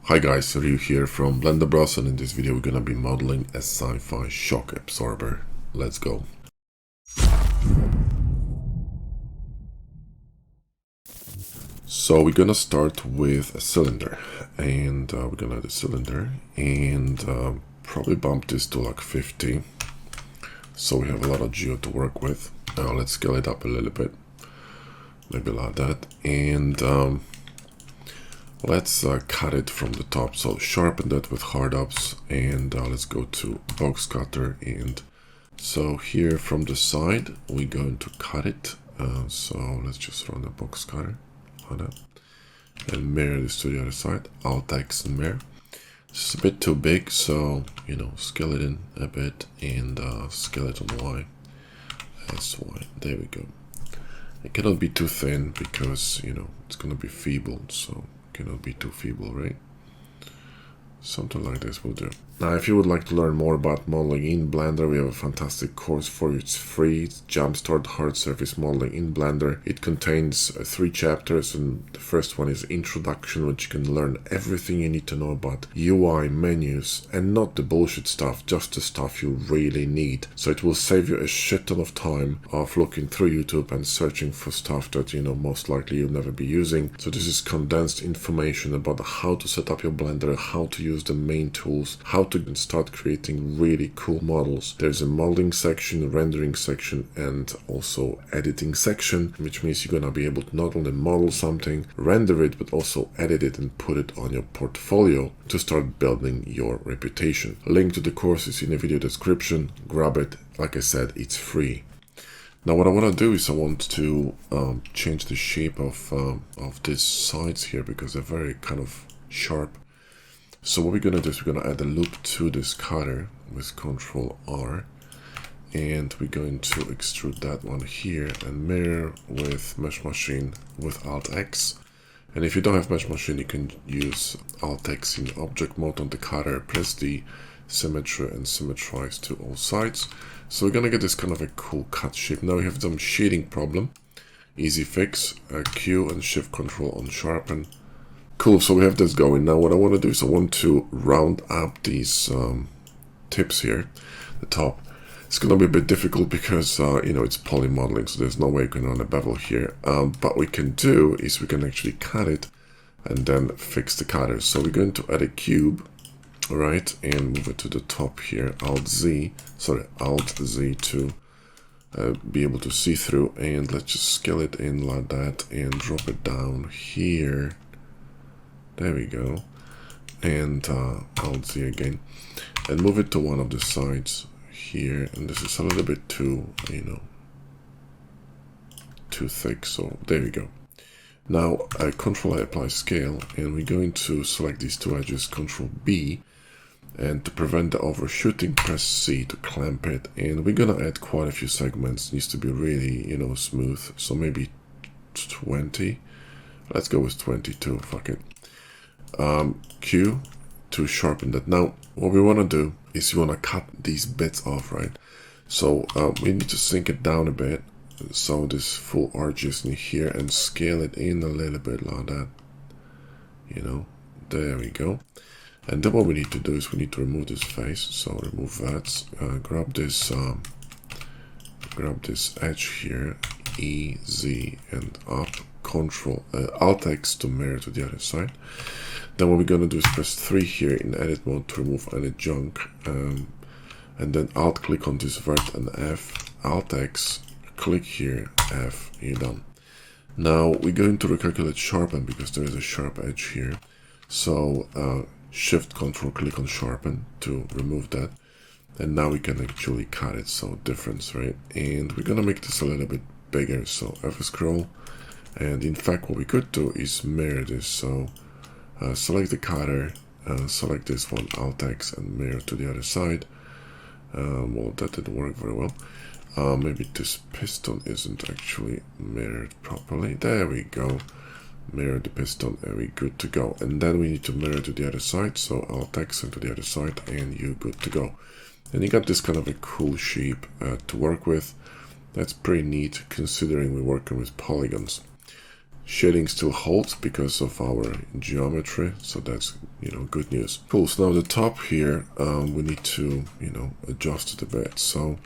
Hi guys, Ryuu here from Blender Bros, and in this video we're gonna be modeling a sci-fi shock absorber. Let's go. So we're gonna start with a cylinder, and we're gonna add a cylinder and probably bump this to like 50. So we have a lot of geo to work with. Now let's scale it up a little bit, maybe like that, and let's cut it from the top. So sharpen that with HARDOPS, and let's go to box cutter. And so here from the side we're going to cut it. So let's just run the box cutter on that and mirror this to the other side. Alt X and mirror. It's a bit too big, so you know, scale it in a bit and scale it on Y. That's Y. There we go. It cannot be too thin because you know it's gonna be feeble, so cannot be too feeble, right? Something like this will do. Now, if you would like to learn more about modeling in Blender, we have a fantastic course for you. It's free. It's Jumpstart Hard Surface Modeling in Blender. It contains 3 chapters, and the first one is Introduction, which you can learn everything you need to know about UI, menus, and not the bullshit stuff, just the stuff you really need. So it will save you a shit ton of time of looking through YouTube and searching for stuff that, you know, most likely you'll never be using. So this is condensed information about how to set up your Blender, how to use the main tools, how to start creating really cool models. There's a modeling section, rendering section, and also editing section, which means you're gonna be able to not only model something, render it, but also edit it and put it on your portfolio to start building your reputation. Link to the course is in the video description. Grab it. Like I said, it's free. Now what I want to do is I want to change the shape of these sides here because they're very kind of sharp. So what we're going to do is we're going to add a loop to this cutter with Ctrl R, and we're going to extrude that one here and mirror with Mesh Machine with Alt X. And if you don't have Mesh Machine, you can use Alt X in object mode on the cutter, press the symmetry and symmetrize to all sides. So we're going to get this kind of a cool cut shape. Now we have some shading problem. Easy fix, Q and Shift Control on sharpen. Cool, so we have this going. Now what I want to do is I want to round up these tips here, the top. It's going to be a bit difficult because, you know, it's poly modeling, so there's no way you can run a bevel here. But what we can do is we can actually cut it and then fix the cutter. So we're going to add a cube, right, and move it to the top here, Alt Z to be able to see through. And let's just scale it in like that and drop it down here. There we go, and Alt Z again, and move it to one of the sides here. And this is a little bit too, you know, too thick. So there we go. Now Control I apply scale, and we're going to select these 2 edges. Control B, and to prevent the overshooting, press C to clamp it. And we're gonna add quite a few segments. It needs to be really, you know, smooth. So maybe 20. Let's go with 22. Fuck it. Q to sharpen that. Now what we want to do is you want to cut these bits off, right? So we need to sink it down a bit, so this full arch is in here, and scale it in a little bit like that, you know. There we go. And then what we need to do is we need to remove this face. So remove that, grab this edge here, E, Z, and up. Control Alt X to mirror to the other side. Then what we're going to do is press 3 here in edit mode to remove any junk, and then Alt click on this vert and F, Alt X, click here, F, you're done. Now we're going to recalculate sharpen because there is a sharp edge here. So Shift Control click on sharpen to remove that, and now we can actually cut it. So difference, right? And we're gonna make this a little bit bigger. So F scroll. And in fact, what we could do is mirror this. So select the cutter, select this one, Alt X, and mirror to the other side. Well, that didn't work very well. Maybe this piston isn't actually mirrored properly. There we go. Mirror the piston, and we're good to go. And then we need to mirror to the other side. So Alt X and to the other side, and you're good to go. And you got this kind of a cool shape to work with. That's pretty neat considering we're working with polygons. Shading still holds because of our geometry, so that's, you know, good news. Cool. So now the top here, we need to, you know, adjust it a bit. So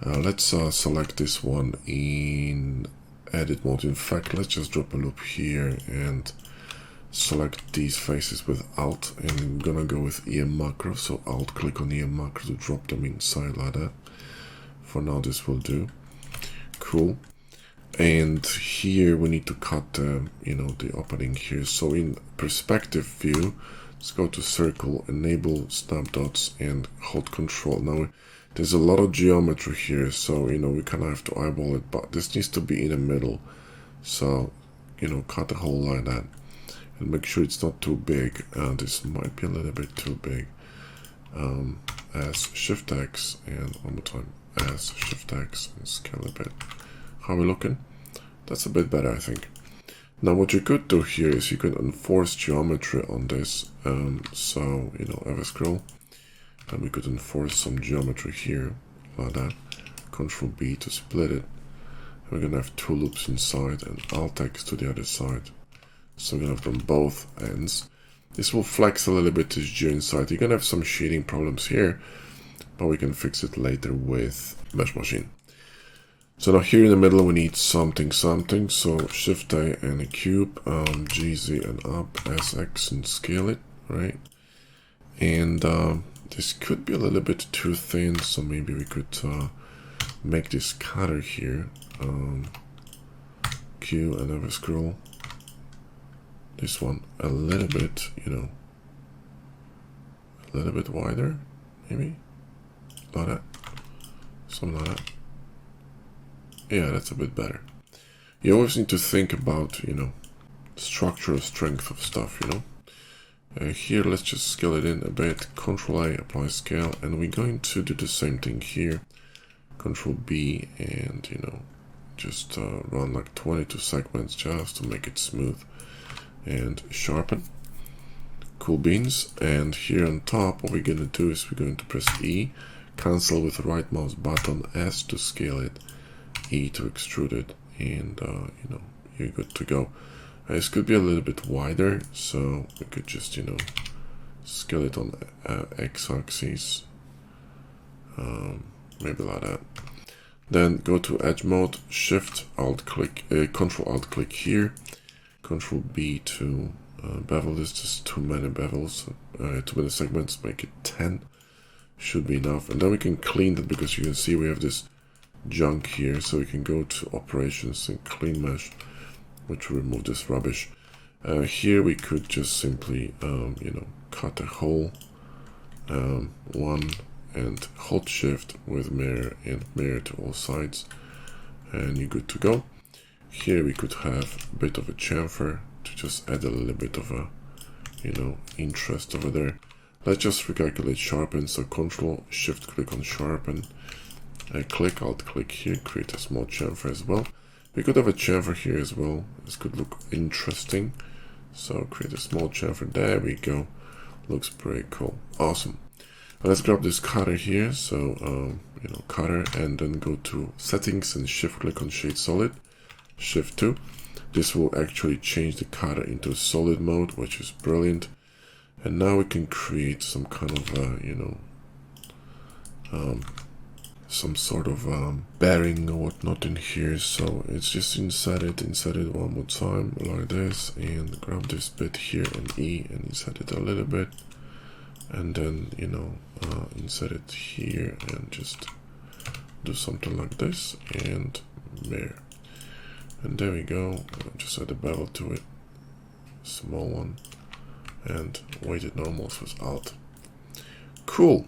let's select this one in edit mode. In fact, let's just drop a loop here and select these faces with Alt, and I'm gonna go with EM macro. So Alt click on EM macro to drop them inside like that. For now, this will do. Cool. And here we need to cut the, you know, the opening here. So in perspective view, let's go to circle, enable snap dots, and hold control. Now there's a lot of geometry here, so, you know, we kind of have to eyeball it, but this needs to be in the middle. So, you know, cut the hole like that, and make sure it's not too big. This might be a little bit too big. As Shift X, and one more time, as Shift X, and scale a bit. How are we looking? That's a bit better, I think. Now what you could do here is you can enforce geometry on this. So, you know, have a scroll, and we could enforce some geometry here, like that. Control B to split it. And we're gonna have two loops inside and Alt X to the other side. So we're gonna have them both ends. This will flex a little bit this geo inside. You're gonna have some shading problems here, but we can fix it later with Mesh Machine. So now here in the middle we need something. So Shift A and a cube, GZ and up, SX and scale it, right? And this could be a little bit too thin, so maybe we could make this cutter here. Q and have a scroll. This one a little bit, you know, a little bit wider, maybe, like that, something like that. Yeah, that's a bit better. You always need to think about, you know, structural strength of stuff, you know. Here, let's just scale it in a bit. Control A, apply scale, and we're going to do the same thing here. Control B, and, you know, just run like 22 segments just to make it smooth. And sharpen. Cool beans. And here on top, what we're going to do is we're going to press E, cancel with the right mouse button, S to scale it, E to extrude it, and you know, you're good to go. This could be a little bit wider, so we could just, you know, scale it on X-axis, maybe like that. Then go to edge mode, Shift Alt click, Control Alt click here, Control B to bevel this. Just too many bevels, too many segments. Make it 10, should be enough. And then we can clean that, because you can see we have this junk here, so we can go to operations and clean mesh, which will remove this rubbish. Here we could just simply you know, cut a hole, one, and hold shift with mirror and mirror to all sides, and you're good to go. Here we could have a bit of a chamfer to just add a little bit of a, you know, interest over there. Let's just recalculate sharpen, so Control Shift click on sharpen. Click Alt click here, create a small chamfer as well. We could have a chamfer here as well. This could look interesting. So create a small chamfer. There we go. Looks pretty cool. Awesome. Let's grab this cutter here. So you know, cutter, and then go to settings and shift click on shade solid. Shift 2. This will actually change the cutter into solid mode, which is brilliant. And now we can create some kind of you know, some sort of bearing or whatnot in here. So it's just insert it one more time like this, and grab this bit here and E and insert it a little bit, and then, you know, insert it here and just do something like this, and mirror, and there we go. Just add a bevel to it, small one, and weighted normals with Alt. Cool.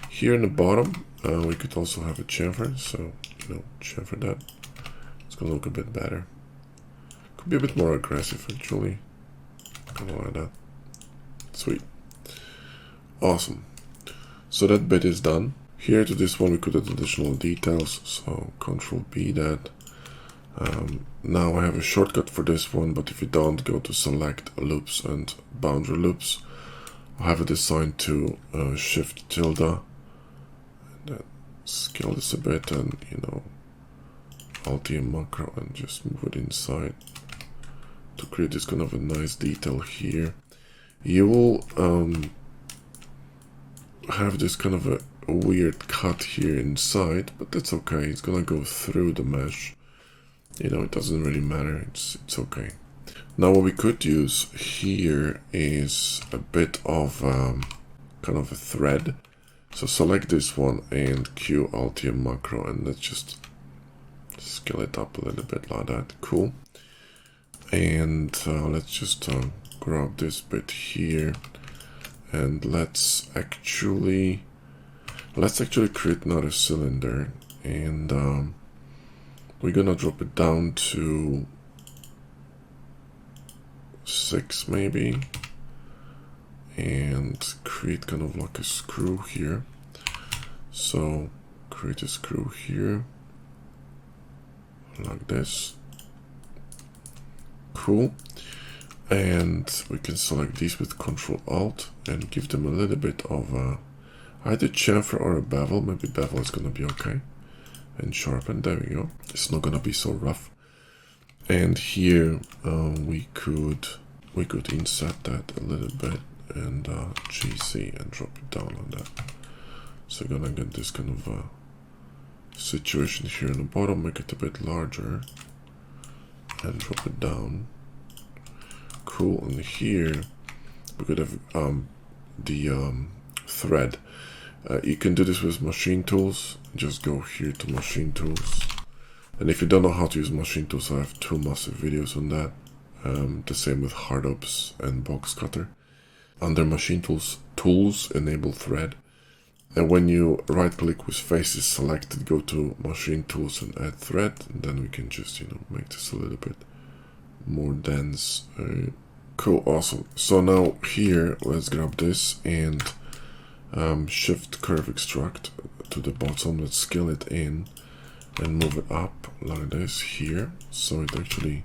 Here in the bottom, we could also have a chamfer, so, you know, chamfer that. It's gonna look a bit better. Could be a bit more aggressive, actually. Kind of like that. Sweet. Awesome. So that bit is done. Here to this one, we could add additional details, so Control B that. Now I have a shortcut for this one, but if you don't, go to Select Loops and Boundary Loops. I'll have it assigned to Shift tilde. Scale this a bit, and, you know, Alt and macro and just move it inside to create this kind of a nice detail here. You will have this kind of a weird cut here inside, but that's okay. It's gonna go through the mesh. You know, it doesn't really matter. It's okay. Now what we could use here is a bit of kind of a thread. So select this one and Q Alt and macro, and let's just scale it up a little bit like that. Cool. And let's just grab this bit here, and let's actually create another cylinder, and we're gonna drop it down to 6 maybe, and create kind of like a screw here. So create a screw here like this. Cool. And we can select these with Control Alt and give them a little bit of either chamfer or a bevel. Maybe bevel is gonna be okay. And sharpen. There we go. It's not gonna be so rough. And here we could insert that a little bit and GC and drop it down on that. So you're gonna get this kind of situation here on the bottom. Make it a bit larger and drop it down. Cool. And here we could have the thread. You can do this with machine tools. Just go here to machine tools, and if you don't know how to use machine tools, I have 2 massive videos on that. The same with HARDOPS and BOXCUTTER. Under machine tools enable thread, and when you right click with faces selected, go to machine tools and add thread, and then we can just, you know, make this a little bit more dense. Cool. Awesome. So now here let's grab this and shift curve extract to the bottom. Let's scale it in and move it up like this here, so it actually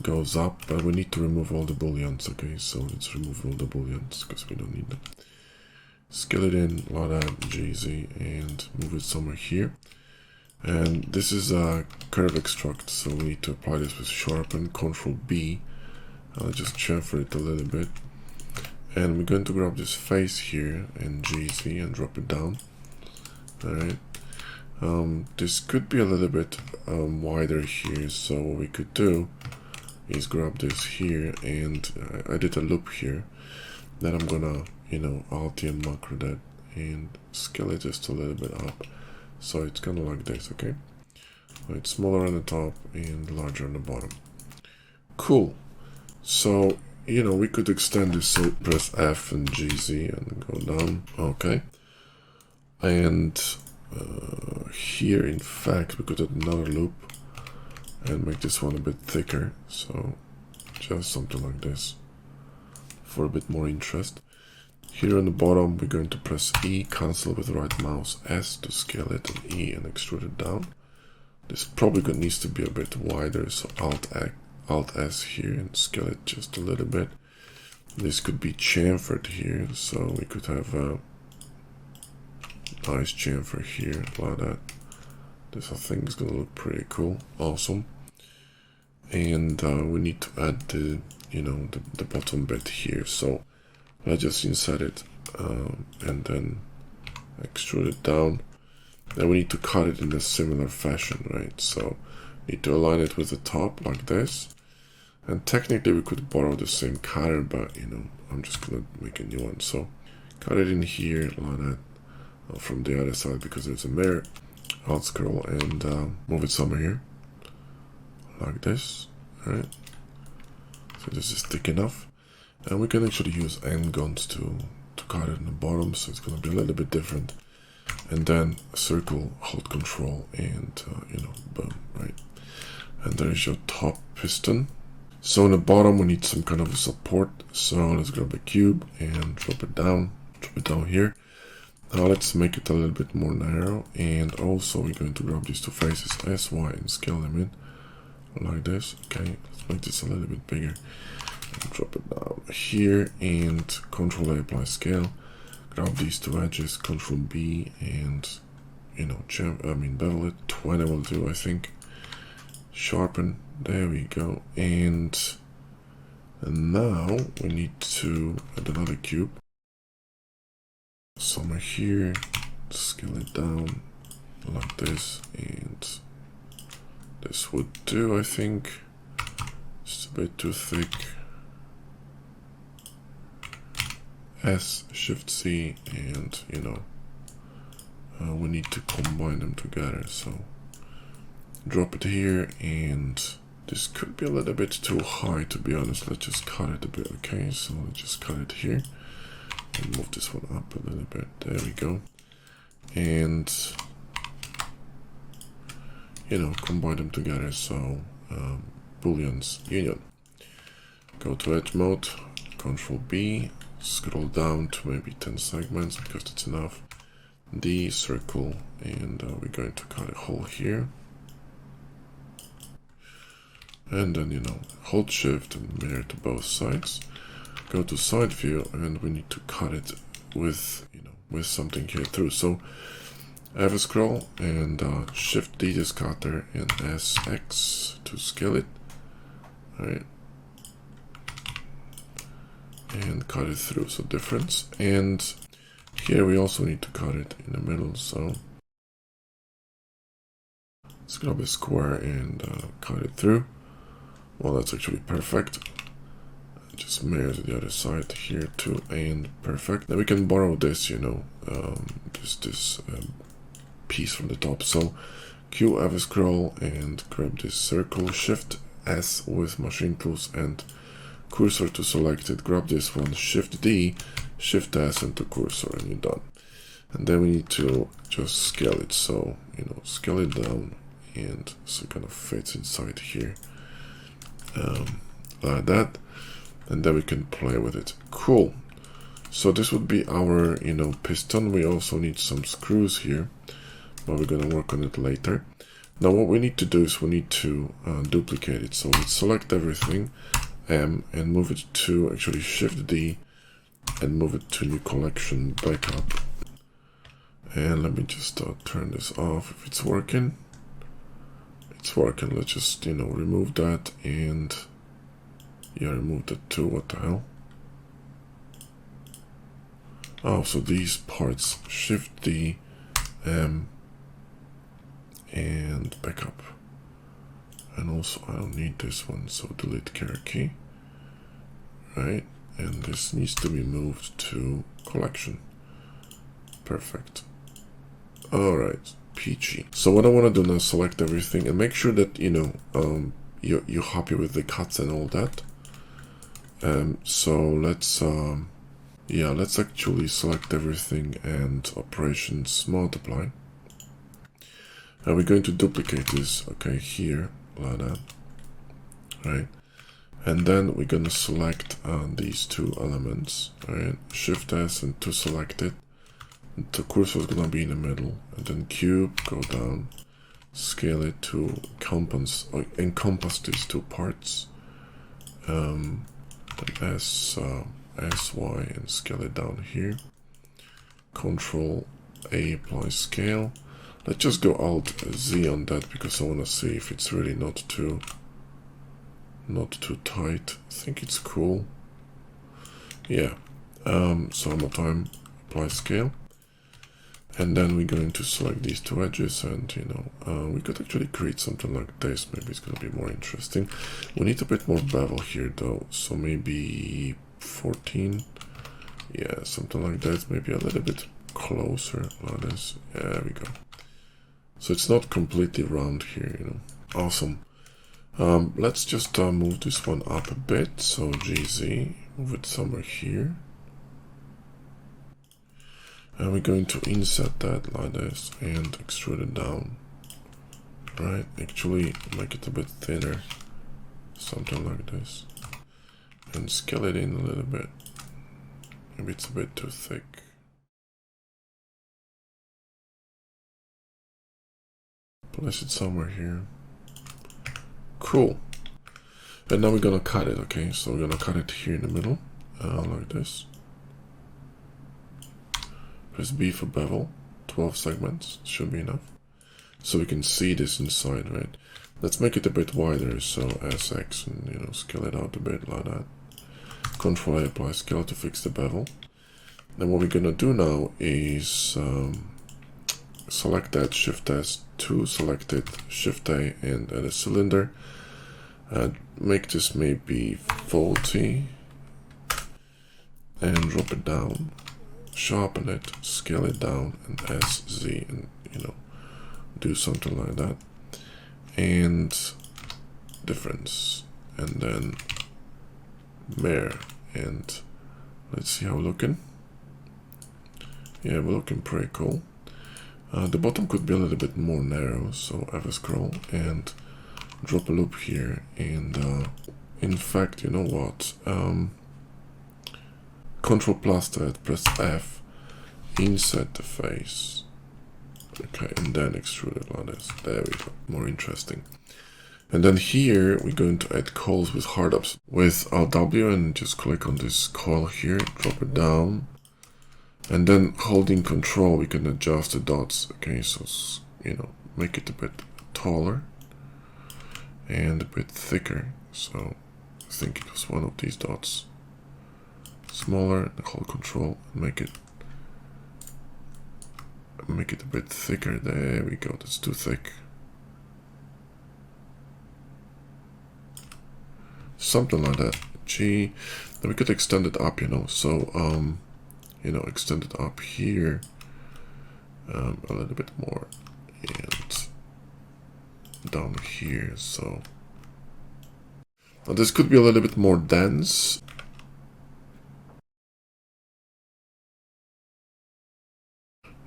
goes up, but we need to remove all the booleans. Okay, so let's remove all the booleans because we don't need them. Scale it in like that, GZ, and move it somewhere here. And this is a curve extract, so we need to apply this with sharpen. Control B. I'll just chamfer it a little bit. And we're going to grab this face here and GZ and drop it down. Alright. This could be a little bit wider here, so what we could do is grab this here, and I did a loop here. Then I'm gonna, you know, Alt and macro that and scale it just a little bit up. So it's kind of like this, okay? So it's smaller on the top and larger on the bottom. Cool. So, you know, we could extend this, so press F and GZ and go down. Okay. And here, in fact, we could add another loop and make this one a bit thicker. So just something like this for a bit more interest. Here on the bottom, we're going to press E, cancel with right mouse S to scale it, and E and extrude it down. This probably needs to be a bit wider, so Alt S here and scale it just a little bit. This could be chamfered here, so we could have a nice chamfer here like that. This I think is gonna look pretty cool. Awesome. And we need to add the, you know, the bottom bit here. So I just insert it and then extrude it down. Then we need to cut it in a similar fashion, right? So need to align it with the top like this. And technically we could borrow the same cutter, but you know, I'm just gonna make a new one. So cut it in here like that from the other side because there's a mirror. Alt scroll and move it somewhere here like this. All right. So this is thick enough. And we can actually use end guns to cut it in the bottom, so it's going to be a little bit different. And then circle, hold control, and you know, boom, right? And there is your top piston. So in the bottom, we need some kind of a support. So let's grab a cube and drop it down here. Now let's make it a little bit more narrow, and also we're going to grab these 2 faces, S, Y, and scale them in like this. Okay, let's make this a little bit bigger. Drop it down here and Control A, apply scale. Grab these 2 edges, Control B, and you know, bevel it. 20 will do, I think. sharpen, there we go, and now we need to add another cube, somewhere here, scale it down like this, and this would do, I think. It's a bit too thick. S, Shift C, and you know, we need to combine them together, so drop it here, and this could be a little bit too high, to be honest. Let's just cut it a bit, okay? So let's just cut it here and move this one up a little bit. There we go. And you know, combine them together. So Booleans Union. Go to edge mode, Control B, scroll down to maybe 10 segments because that's enough. D, circle, and we're going to cut a hole here. And then, you know, hold shift and mirror to both sides. Go to side view, and we need to cut it with, you know, with something here through. So I have a scroll and shift D this cutter and SX to scale it. Alright. And cut it through, so difference. And here we also need to cut it in the middle, so let's grab a square and cut it through. Well, that's actually perfect. Just mirror to the other side here too, and perfect. Now we can borrow this, you know, this piece from the top. So Q, have a scroll and grab this circle, Shift S with machine tools and cursor to select it. Grab this one, Shift D, Shift S into cursor, and you're done. And then we need to just scale it. So, you know, scale it down, and so it kind of fits inside here, like that. And then we can play with it. Cool. So this would be our, you know, piston. We also need some screws here, but we're gonna work on it later. Now what we need to do is we need to duplicate it. So let's select everything, M, and move it to actually Shift D and move it to new collection, backup. And let me just turn this off if it's working. It's working. Let's just, you know, remove that, and yeah, remove that too. What the hell? Oh, so these parts, Shift D, M, and backup. And also I don't need this one, so delete care key. Right, and this needs to be moved to collection. Perfect. Alright, peachy. So what I want to do now, select everything and make sure that, you know, you're happy with the cuts and all that. So let's yeah, let's actually select everything and operations multiply. And we're going to duplicate this, okay, here, like that, right? And then we're going to select these two elements, right? Shift S and to select it. The cursor is going to be in the middle, and then cube, go down, scale it to encompass these two parts. Then S, SY, and scale it down here. Control A, apply scale. Let's just go Alt Z on that because I want to see if it's really not too tight. I think it's cool. Yeah. So one more time, apply scale. And then we're going to select these two edges, and you know, we could actually create something like this. Maybe it's going to be more interesting. We need a bit more bevel here though, so maybe 14. Yeah, something like that. Maybe a little bit closer like this. Yeah, there we go. So it's not completely round here, you know. Awesome. Let's just move this one up a bit. So GZ, move it somewhere here. And we're going to insert that like this and extrude it down. Right, actually make it a bit thinner. Something like this. And scale it in a little bit. Maybe it's a bit too thick. Place it somewhere here. Cool. And now we're gonna cut it, okay? So we're gonna cut it here in the middle, like this. Press B for bevel, 12 segments, should be enough. So we can see this inside, right? Let's make it a bit wider, so SX, and you know, scale it out a bit like that. Control A, apply scale to fix the bevel. Then what we're gonna do now is select that, Shift S, to select it, Shift A, and add a cylinder. Make this maybe 40, and drop it down. Sharpen it, scale it down, and SZ, and you know, do something like that. And difference, and then mirror, and let's see how we're looking. Yeah, we're looking pretty cool. The bottom could be a little bit more narrow, so have a scroll and drop a loop here. And in fact, you know what? Control plus that, press F, insert the face. Okay, and then extrude it like this. There we go, more interesting. And then here we're going to add coils with HARDOPS with RW, and just click on this coil here, drop it down, and then holding Control we can adjust the dots. Okay, so you know, make it a bit taller and a bit thicker. So I think it was one of these dots. Smaller, and hold Control and make it a bit thicker. There we go, that's too thick. Something like that. G. Then we could extend it up, you know. So you know, extend it up here a little bit more, and down here. So now this could be a little bit more dense.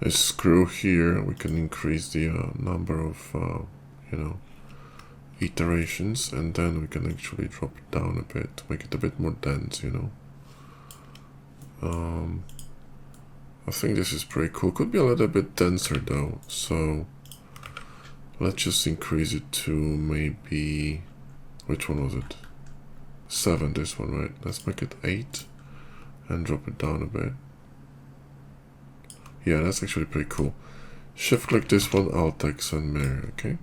A screw here, we can increase the number of you know, iterations, and then we can actually drop it down a bit to make it a bit more dense, you know. I think this is pretty cool. Could be a little bit denser though, so let's just increase it to maybe, which one was it? 7, this one, right? Let's make it 8 and drop it down a bit. Yeah, that's actually pretty cool. Shift click this one, Alt X and mirror, okay?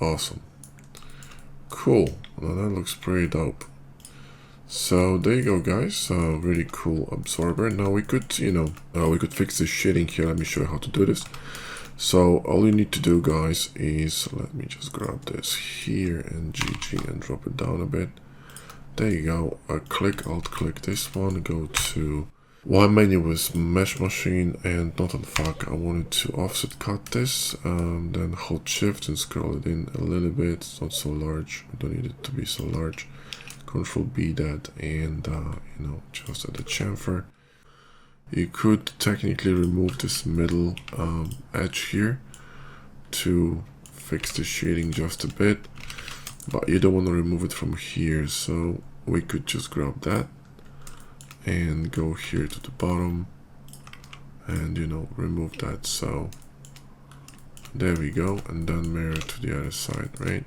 Awesome. Cool. Well, that looks pretty dope. So there you go, guys. Really cool absorber. Now we could, you know, we could fix this shading here. Let me show you how to do this. So all you need to do, guys, is let me just grab this here and GG and drop it down a bit. There you go. Click, Alt click this one, go to one menu with mesh machine, and not on fuck, I wanted to offset cut this, then hold shift and scroll it in a little bit. It's not so large, we don't need it to be so large. Control B that, and you know, just add a chamfer. You could technically remove this middle edge here to fix the shading just a bit, but you don't want to remove it from here, so we could just grab that and go here to the bottom and, you know, remove that. So there we go, and then mirror to the other side, right?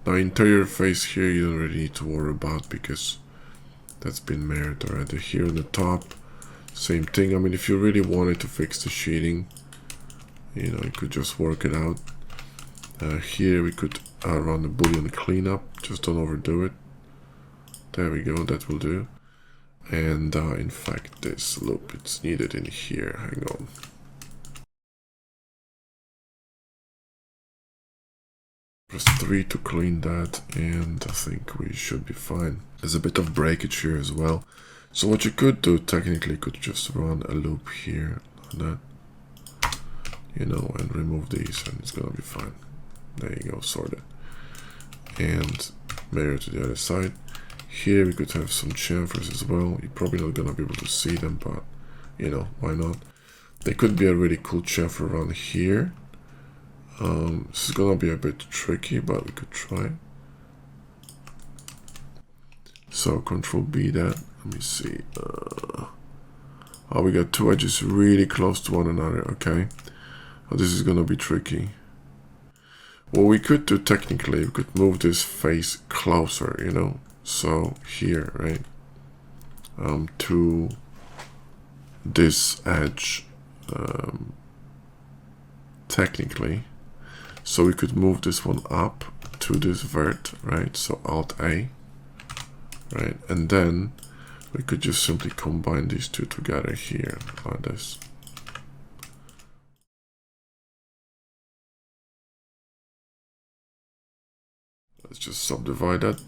Now interior face here you don't really need to worry about because that's been mirrored already. Here on the top, same thing. I mean, if you really wanted to fix the shading, you know, you could just work it out. Here we could run the Boolean Cleanup, just don't overdo it. There we go, that will do. And in fact, this loop, it's needed in here. Hang on. Press 3 to clean that, and I think we should be fine. There's a bit of breakage here as well. So what you could do, technically, could just run a loop here, like that, you know, and remove these, and it's gonna be fine. There you go, sorted. And mirror to the other side. Here we could have some chamfers as well. You're probably not gonna be able to see them, but you know, why not? There could be a really cool chamfer around here. This is gonna be a bit tricky, but we could try. So Control B that. Let me see. Oh, we got two edges really close to one another. Okay, oh, this is gonna be tricky. What we could do technically, we could move this face closer, you know. So here, right, to this edge, technically, So we could move this one up to this vert, right? So Alt A, right? And then we could just simply combine these two together here like this. Let's just subdivide that,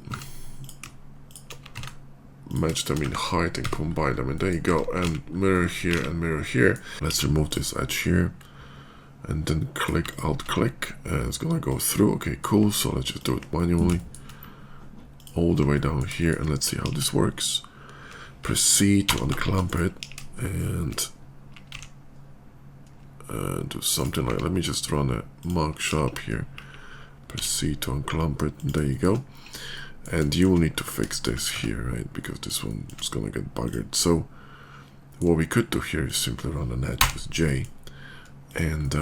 match them in height and combine them, and there you go. And mirror here and mirror here. Let's remove this edge here and then click, Alt click, and it's gonna go through. Okay, cool. So let's just do it manually all the way down here, and let's see how this works. Proceed to unclamp it and do something like, let me just run a mark sharp here. Proceed to unclamp it, and there you go. And you will need to fix this here, right? Because this one is gonna get buggered. So what we could do here is simply run an edge with J and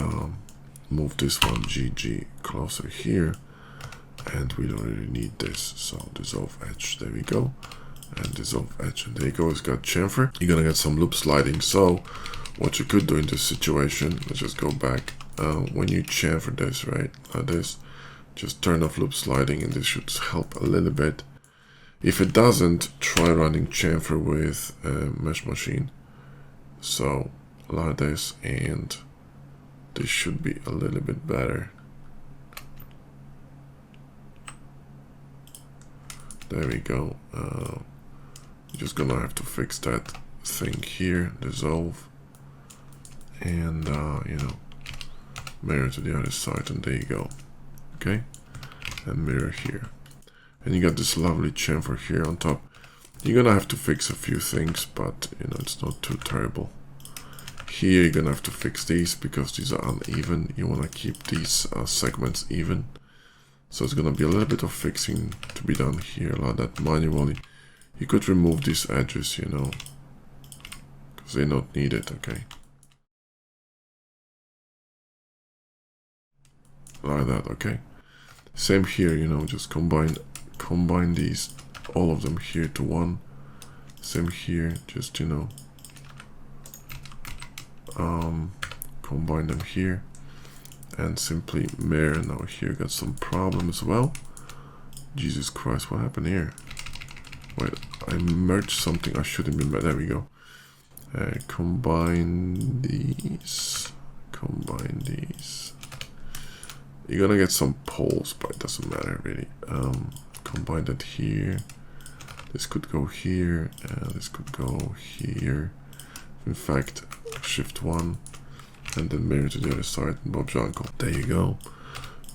move this one GG closer here, and we don't really need this. So dissolve edge, there we go, and dissolve edge, and there you go. It's got chamfer. You're gonna get some loop sliding. So what you could do in this situation, let's just go back. When you chamfer this, right, like this, just turn off loop sliding, and this should help a little bit. If it doesn't, try running chamfer with mesh machine. So like this, and this should be a little bit better. There we go. You're just gonna have to fix that thing here, dissolve, and you know, mirror to the other side, and there you go. Okay, and mirror here, and you got this lovely chamfer here on top. You're gonna have to fix a few things, but you know, it's not too terrible. Here you're gonna have to fix these because these are uneven. You want to keep these segments even, so it's gonna be a little bit of fixing to be done here, like that manually. You could remove these edges, you know, because they're not needed. Okay, like that. Okay, same here, you know, just combine these, all of them here to one. Same here, just, you know, combine them here and simply mirror. Now here got some problem as well. Jesus Christ, what happened here? Wait, I merged something I shouldn't be. There we go. Combine these. You're gonna get some poles, but it doesn't matter really. Combine that here. This could go here, and this could go here. In fact, shift 1, and then mirror to the other side, and Bob's your uncle. There you go.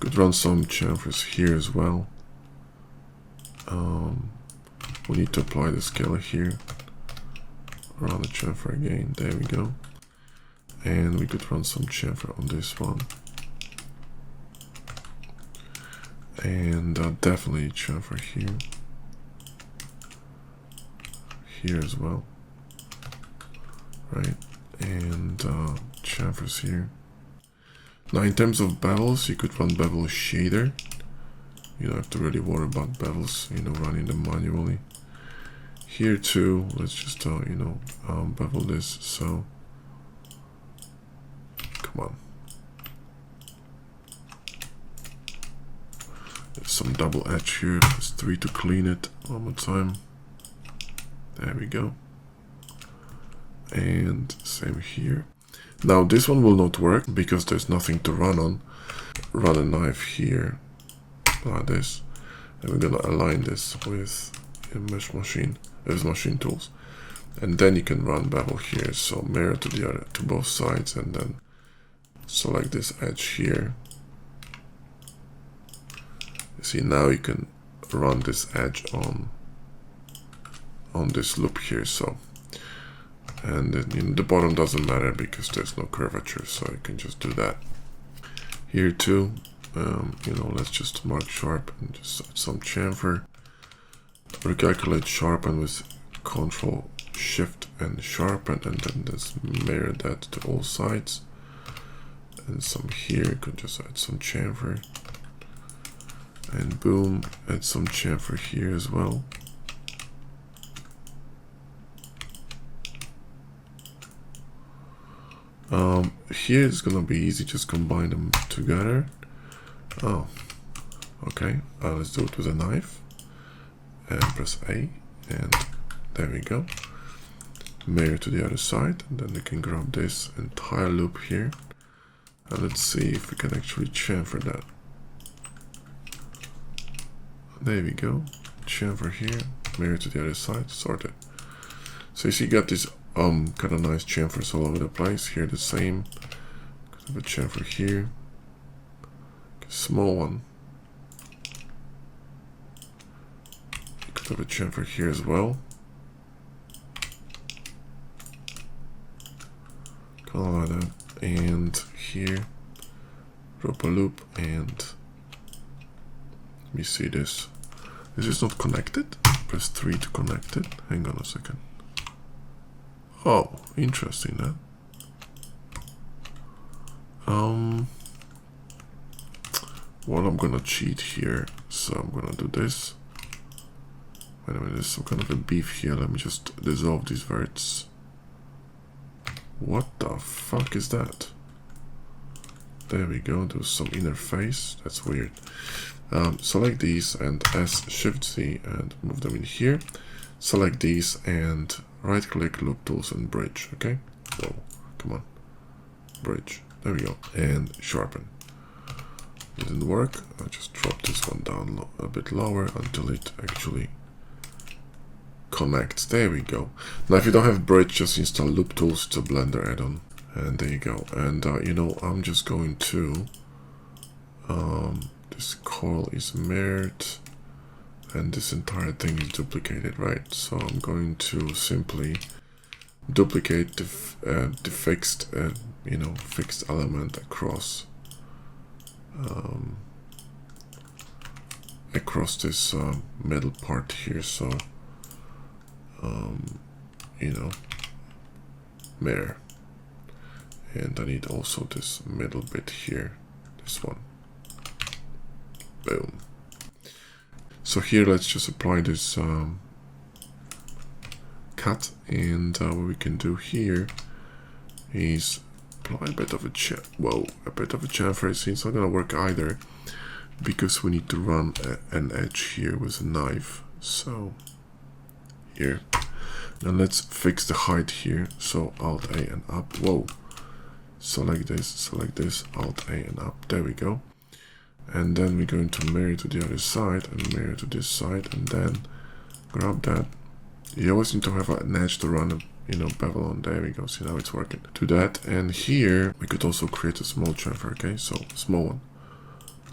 Could run some chamfers here as well. We need to apply the scaler here. Run the chamfer again. There we go. And we could run some chamfer on this one. And definitely chamfer here. Here as well. Right. And chamfers here. Now in terms of bevels, you could run Bevel Shader. You don't have to really worry about bevels, you know, running them manually. Here too, let's just you know, bevel this. So come on. There's some double edge here. There's 3 to clean it. One more time. There we go. And same here. Now this one will not work because there's nothing to run on. Run a knife here like this, and we're gonna align this with a mesh machine, with machine tools, and then you can run bevel here. So mirror to the other, to both sides, and then select this edge here. You see, now you can run this edge on this loop here. So, and then, you know, the bottom doesn't matter because there's no curvature, so you can just do that. Here too, you know, let's just mark sharp and just add some chamfer. Recalculate sharpen with Control Shift and sharpen, and then just mirror that to all sides. And some here, you could just add some chamfer. And boom, add some chamfer here as well. Here it's gonna be easy, just combine them together. Oh, okay. Let's do it with a knife. And press A, and there we go. Mirror to the other side, and then we can grab this entire loop here. And let's see if we can actually chamfer that. There we go. Chamfer here, mirror to the other side, sorted. So you see, you got these kind of nice chamfers all over the place. Here the same. Could have a chamfer here. Small one. You could have a chamfer here as well. Kind of like that. And here, drop a loop, and let me see this. Is this not connected? Press 3 to connect it. Hang on a second. Oh, interesting that. Well, I'm gonna cheat here, so I'm gonna do this. Wait a minute, there's some kind of a beef here. Let me just dissolve these verts. What the fuck is that? There we go, do some interface. That's weird. Select these and S-Shift-Z and move them in here. Select these and right-click, Loop Tools and Bridge, okay? Whoa, come on. Bridge, there we go. And sharpen. Didn't work. I'll just drop this one down a bit lower until it actually connects. There we go. Now if you don't have Bridge, just install Loop Tools. It's a Blender add-on. And there you go. And you know, I'm just going to this coil is mirrored and this entire thing is duplicated, right? So I'm going to simply duplicate the fixed fixed element across this middle part here. So mirror, and I need also this middle bit here, this one. Boom. So here let's just apply this cut, and what we can do here is apply a bit of a chamfer. It's not gonna work either because we need to run an edge here with a knife. So here, now let's fix the height here. So Alt A and up. Whoa. Select this, Alt A and up. There we go. And then we're going to mirror to the other side and mirror to this side, and then grab that. You always need to have an edge to run a bevel on. There we go. See, now it's working. Do that, and here we could also create a small chamfer. Okay, so small one,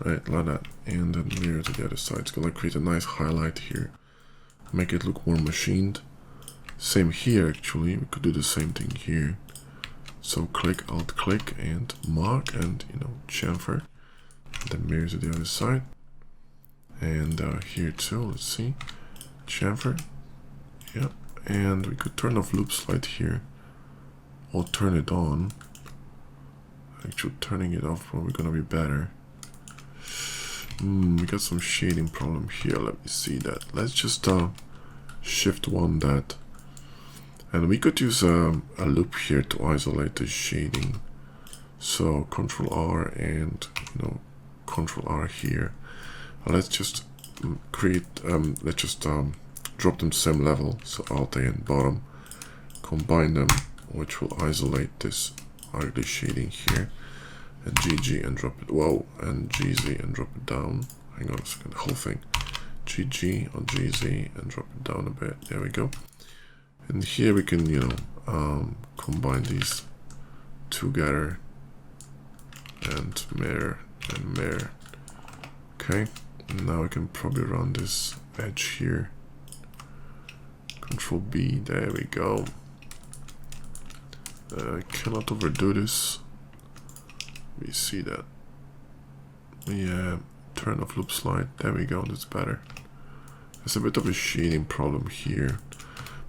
right, like that, and then mirror to the other side. It's gonna create a nice highlight here, make it look more machined. Same here, actually. We could do the same thing here. So click, Alt click, and mark, and chamfer. Then mirror to the other side, and here too. Let's see, chamfer. Yeah, and we could turn off loop slide here, or turn it on. Actually, turning it off probably gonna be better. We got some shading problem here. Let me see that. Let's just Shift 1 that, and we could use a loop here to isolate the shading. So Control R and Control R here. Let's just create. Let's just drop them same level. So Alt A and bottom, combine them, which will isolate this ugly shading here. And GG and drop it. Whoa, and GZ and drop it down. Hang on a second. The whole thing. GG or GZ and drop it down a bit. There we go. And here we can combine these together and mirror. Okay, and now we can probably run this edge here. Control B, there we go. I cannot overdo this. We see that. Yeah, turn off loop slide. There we go, that's better. There's a bit of a shading problem here,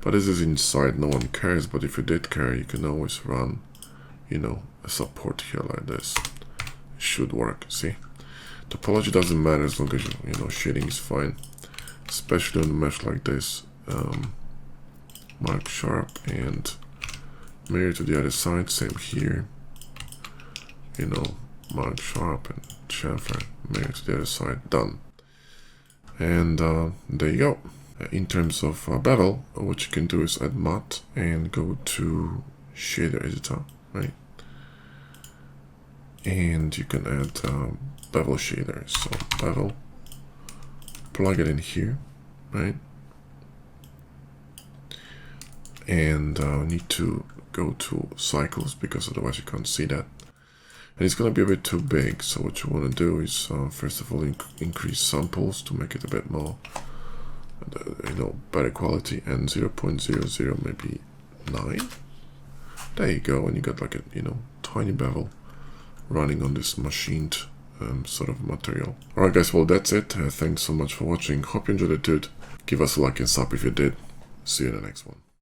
but this is inside, no one cares. But if you did care, you can always run, a support here like this. It should work. See, topology doesn't matter as long as shading is fine, especially on a mesh like this. Mark sharp and mirror to the other side. Same here. Mark sharp and chamfer, Mirror to the other side. Done. And there you go. In terms of bevel, what you can do is add matte and go to shader editor, right? And you can add bevel shader. So bevel, plug it in here, right? And need to go to cycles because otherwise you can't see that. And it's going to be a bit too big, so what you want to do is first of all increase samples to make it a bit more, better quality, and 0.00 maybe 9. There you go, and you got like a tiny bevel running on this machined sort of material. Alright guys, well that's it. Thanks so much for watching. Hope you enjoyed it, dude. Give us a like and sub if you did. See you in the next one.